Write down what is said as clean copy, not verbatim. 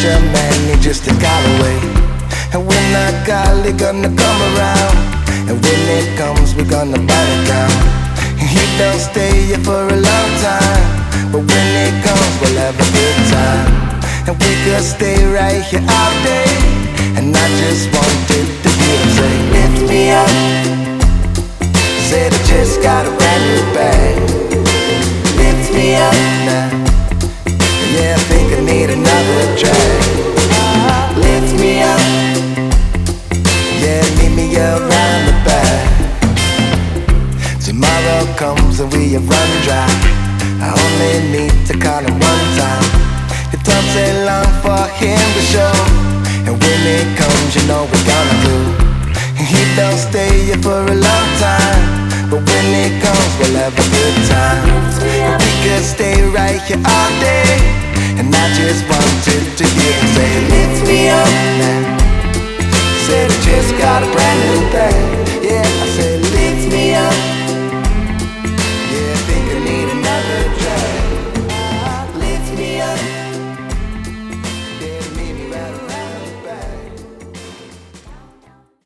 your man, he's just a call away. And when that golly gonna come around, and when it comes, we're gonna bite it down. He don't stay here for a long time, but when it comes, we'll have a good time. And we could stay right here all day. And I just wanted to hear him say, lift me up. Said I just got a brand new bag. Lift me up now. Yeah, I think I need another drag. Lift me up. Yeah, meet me around the back. Tomorrow comes and we have run dry. I only need to call him one time. It don't take long for him to show. And when it comes, you know we're gonna do. He don't stay here for a long time, but when it comes, we'll have a good time. And we could stay right here all day. And I just wanted to hear him say, lift me